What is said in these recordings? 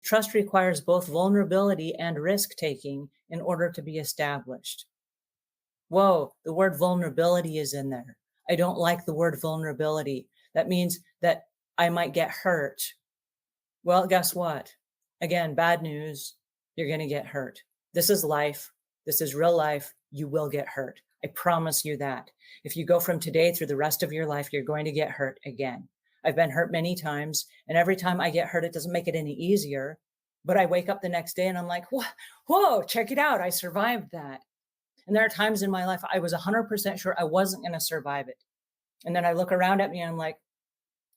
Trust requires both vulnerability and risk taking in order to be established. Whoa, the word vulnerability is in there. I don't like the word vulnerability. That means that I might get hurt. Well, guess what? Again, bad news. You're going to get hurt. This is life. This is real life. You will get hurt. I promise you that. If you go from today through the rest of your life, you're going to get hurt again. I've been hurt many times, and every time I get hurt, it doesn't make it any easier. But I wake up the next day and I'm like, whoa, check it out. I survived that. And there are times in my life I was 100% sure I wasn't going to survive it. And then I look around at me and I'm like,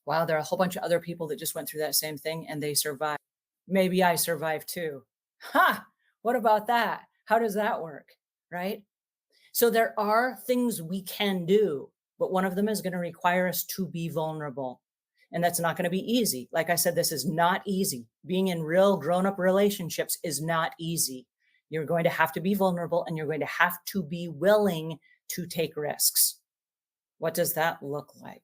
wow, there are a whole bunch of other people that just went through that same thing and they survived. Maybe I survived too. Ha! What about that? How does that work? Right? So there are things we can do, but one of them is going to require us to be vulnerable. And that's not going to be easy. Like I said, this is not easy. Being in real grown-up relationships is not easy. You're going to have to be vulnerable and you're going to have to be willing to take risks. What does that look like?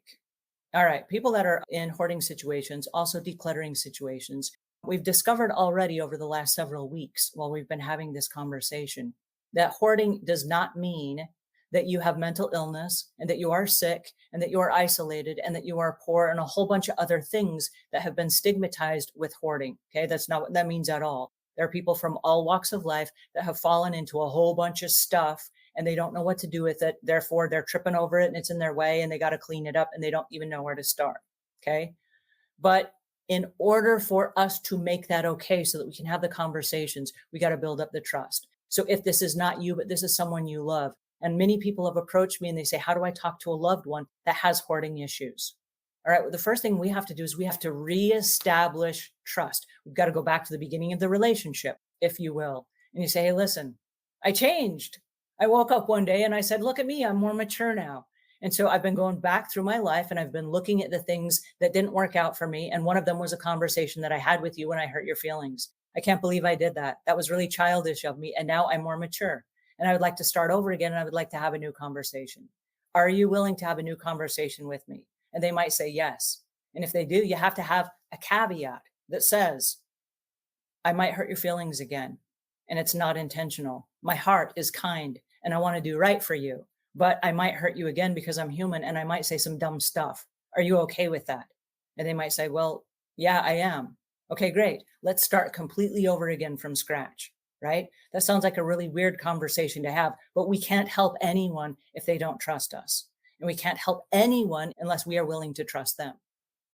All right, people that are in hoarding situations, also decluttering situations, we've discovered already over the last several weeks while we've been having this conversation that hoarding does not mean that you have mental illness and that you are sick and that you are isolated and that you are poor and a whole bunch of other things that have been stigmatized with hoarding. Okay, that's not what that means at all. There are people from all walks of life that have fallen into a whole bunch of stuff and they don't know what to do with it. Therefore, they're tripping over it and it's in their way and they got to clean it up and they don't even know where to start. Okay. But in order for us to make that okay so that we can have the conversations, we got to build up the trust. So if this is not you, but this is someone you love, and many people have approached me and they say, how do I talk to a loved one that has hoarding issues? All right. Well, the first thing we have to do is we have to reestablish trust. We've got to go back to the beginning of the relationship, if you will. And you say, hey, listen, I changed. I woke up one day and I said, look at me, I'm more mature now. And so I've been going back through my life and I've been looking at the things that didn't work out for me. And one of them was a conversation that I had with you when I hurt your feelings. I can't believe I did that. That was really childish of me. And now I'm more mature and I would like to start over again. And I would like to have a new conversation. Are you willing to have a new conversation with me? And they might say yes. And if they do, you have to have a caveat that says, I might hurt your feelings again. And it's not intentional. My heart is kind and I want to do right for you. But I might hurt you again because I'm human and I might say some dumb stuff. Are you okay with that? And they might say, well, yeah, I am. Okay, great. Let's start completely over again from scratch, right? That sounds like a really weird conversation to have, but we can't help anyone if they don't trust us. And we can't help anyone unless we are willing to trust them.